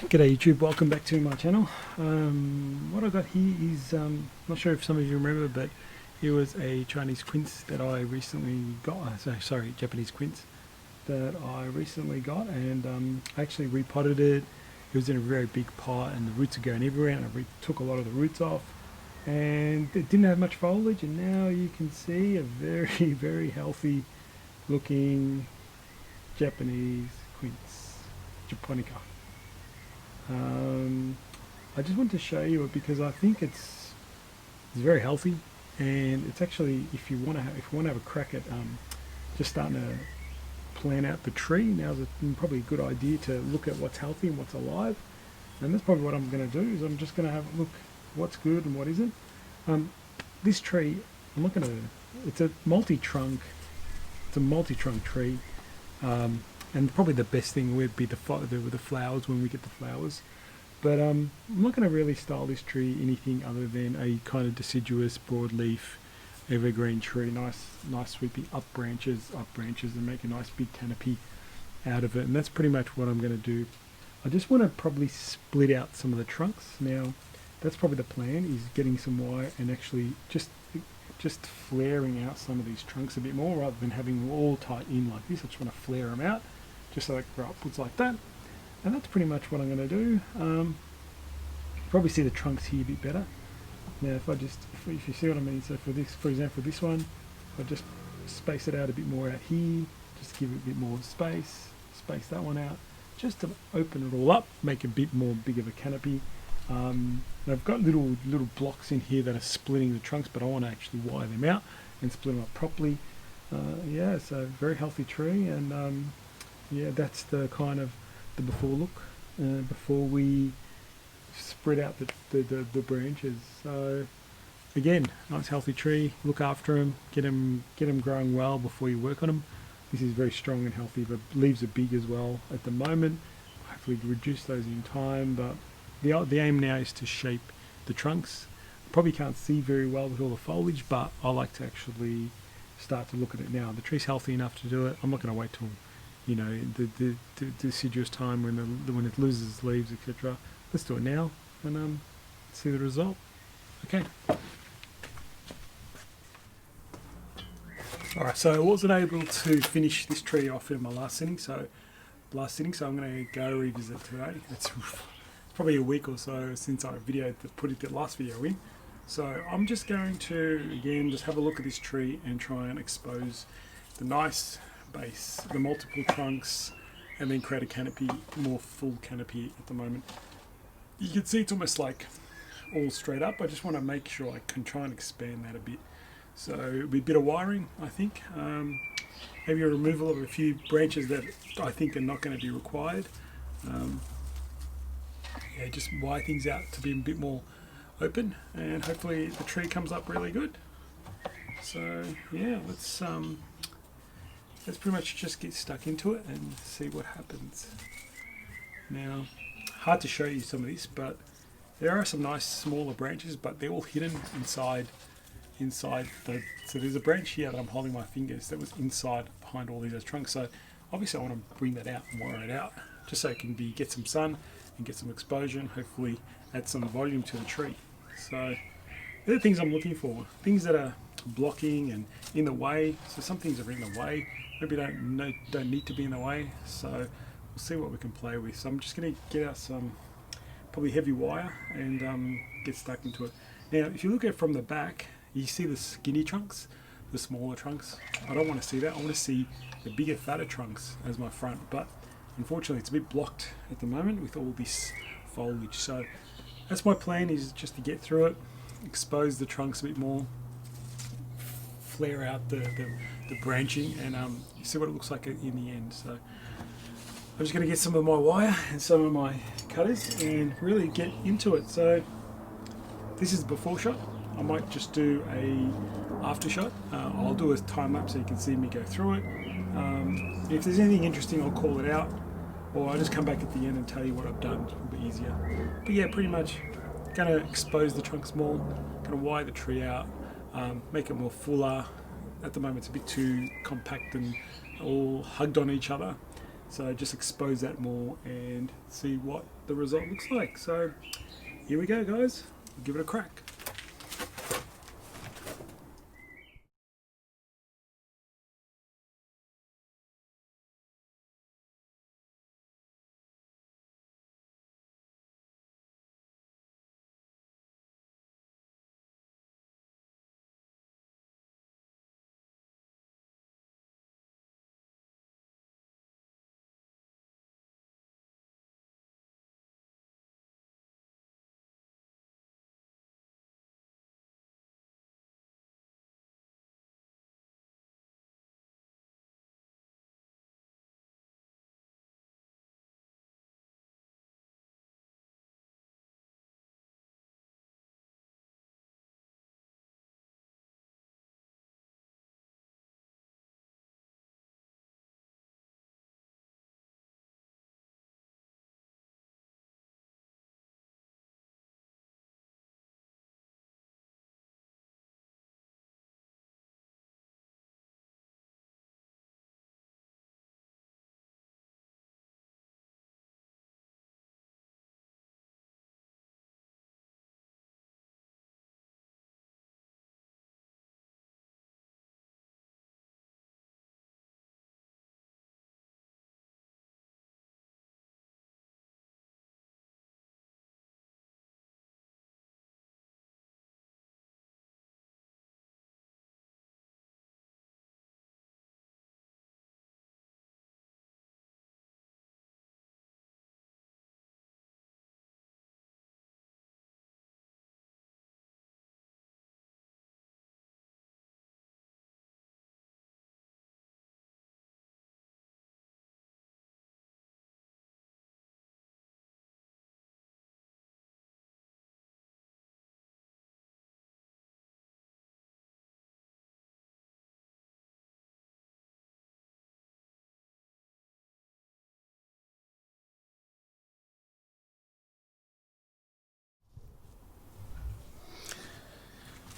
G'day YouTube, welcome back to my channel. What I got here is, not sure if some of you remember, but it was a Chinese quince that I recently got, sorry, Japanese quince that I recently got, and I actually repotted it. It was in a very big pot and the roots are going everywhere, and I took a lot of the roots off, and it didn't have much foliage, and now you can see a very, very healthy looking Japanese quince, japonica. I just want to show you it because I think it's very healthy, and it's actually, if you want to have a crack at just starting to plan out the tree, now's probably a good idea to look at what's healthy and what's alive. And that's probably what I'm going to do, is I'm just going to have a look what's good and what isn't. This tree, I'm not going to, it's a multi-trunk tree. And probably the best thing would be the flowers when we get the flowers. But I'm not going to really style this tree anything other than a kind of deciduous broadleaf evergreen tree. Nice sweeping up branches, and make a nice big canopy out of it. And that's pretty much what I'm going to do. I just want to probably split out some of the trunks. Now, that's probably the plan, is getting some wire and actually just flaring out some of these trunks a bit more, rather than having them all tight in like this. I just want to flare them out just so they grow upwards like that. And that's pretty much what I'm going to do. Probably see the trunks here a bit better. Now if you see what I mean, so for example this one, I just space it out a bit more out here, just give it a bit more space that one out, just to open it all up, make a bit more big of a canopy. And I've got little blocks in here that are splitting the trunks, but I want to actually wire them out and split them up properly. Yeah, so very healthy tree, and yeah, that's the kind of the before look before we spread out the branches. So again, nice healthy tree. Look after them, get them growing well before you work on them. This is very strong and healthy. The leaves are big as well at the moment. Hopefully reduce those in time, but the aim now is to shape the trunks. Probably can't see very well with all the foliage, but I like to actually start to look at it now. The tree's healthy enough to do it. I'm not going to wait till, you know, the deciduous time when it loses its leaves, etc. Let's do it now and see the result. Okay. Alright, so I wasn't able to finish this tree off in my last sitting, so I'm going to go revisit today. It's probably a week or so since I put the last video in. So I'm just going to, again, just have a look at this tree and try and expose the nice base, the multiple trunks, and then create a canopy, more full canopy at the moment. You can see it's almost like all straight up. I just want to make sure I can try and expand that a bit. So it'll be a bit of wiring, I think. Maybe a removal of a few branches that I think are not going to be required. Yeah, just wire things out to be a bit more open, and hopefully the tree comes up really good. So yeah, let's pretty much just get stuck into it and see what happens. Now, hard to show you some of this, but there are some nice smaller branches, but they're all hidden inside the, so there's a branch here that I'm holding my fingers that was inside behind all these trunks. So obviously I want to bring that out and wire it out, just so it can get some sun and get some exposure, and hopefully add some volume to the tree. So they're the things I'm looking for, things that are blocking and in the way. So some things are in the way, maybe don't need to be in the way, so we'll see what we can play with. So I'm just going to get out some probably heavy wire and get stuck into it. Now if you look at it from the back, you see the skinny trunks, the smaller trunks. I don't want to see that. I want to see the bigger, fatter trunks as my front, but unfortunately it's a bit blocked at the moment with all this foliage. So that's my plan, is just to get through it, expose the trunks a bit more, flare out the branching, and see what it looks like in the end. So I'm just going to get some of my wire and some of my cutters and really get into it. So this is the before shot. I might just do a after shot. I'll do a time lapse so you can see me go through it. If there's anything interesting, I'll call it out, or I'll just come back at the end and tell you what I've done. It'll be easier. But yeah, pretty much going to expose the trunks more, going to wire the tree out, make it more fuller. At the moment it's a bit too compact and all hugged on each other. So just expose that more and see what the result looks like. So here we go, guys. We'll give it a crack.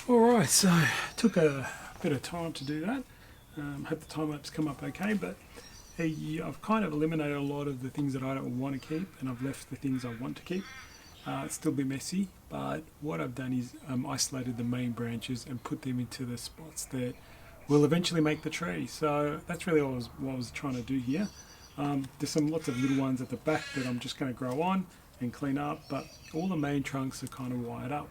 Alright, so took a bit of time to do that. Hope the time lapse come up okay, but I've kind of eliminated a lot of the things that I don't want to keep, and I've left the things I want to keep. It's still a bit messy, but what I've done is isolated the main branches and put them into the spots that will eventually make the tree. So that's really what I was trying to do here. There's lots of little ones at the back that I'm just going to grow on and clean up, but all the main trunks are kind of wired up.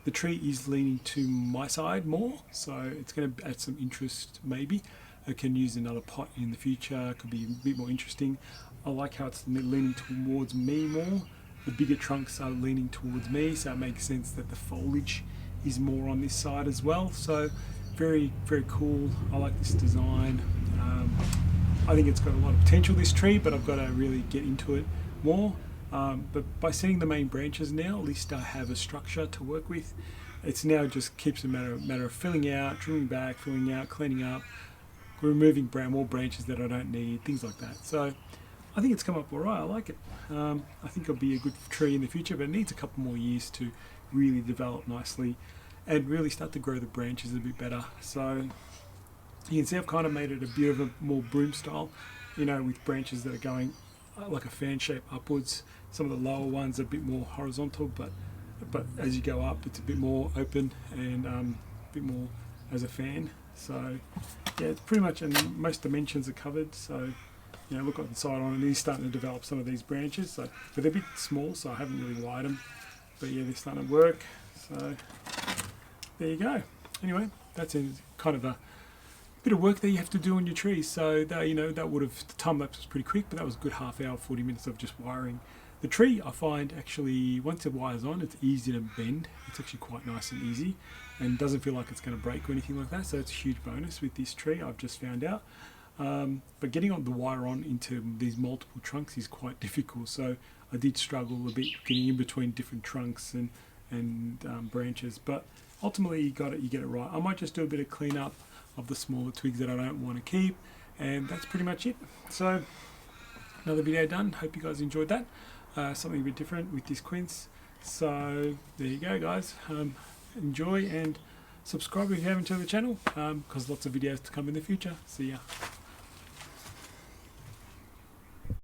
The tree is leaning to my side more, so it's going to add some interest maybe. I can use another pot in the future, it could be a bit more interesting. I like how it's leaning towards me more. The bigger trunks are leaning towards me, so it makes sense that the foliage is more on this side as well. So very, very cool. I like this design. I think it's got a lot of potential, this tree, but I've got to really get into it more. But by setting the main branches now, at least I have a structure to work with. It's now just keeps a matter of filling out, trimming back, filling out, cleaning up, removing more branches that I don't need, things like that. So I think it's come up all right. I like it. I think it'll be a good tree in the future, but it needs a couple more years to really develop nicely and really start to grow the branches a bit better. So you can see I've kind of made it a bit of a more broom style, with branches that are going like a fan shape upwards. Some of the lower ones are a bit more horizontal, but as you go up, it's a bit more open and a bit more as a fan. So yeah, it's pretty much, and most dimensions are covered. So look on the side on, and he's starting to develop some of these branches. So, but they're a bit small, so I haven't really wired them. But yeah, they're starting to work. So there you go. Anyway, that's kind of a bit of work that you have to do on your trees. So that would have, the time lapse was pretty quick, but that was a good half hour, 40 minutes of just wiring. The tree, I find actually, once the wire's on, it's easy to bend. It's actually quite nice and easy, and doesn't feel like it's going to break or anything like that. So it's a huge bonus with this tree, I've just found out. But getting the wire on into these multiple trunks is quite difficult. So I did struggle a bit getting in between different trunks and branches. But ultimately, you get it right. I might just do a bit of cleanup of the smaller twigs that I don't want to keep, and that's pretty much it. So another video done. Hope you guys enjoyed that. Something a bit different with this quince. So there you go, guys. Enjoy and subscribe if you haven't to the channel, because lots of videos to come in the future. See ya.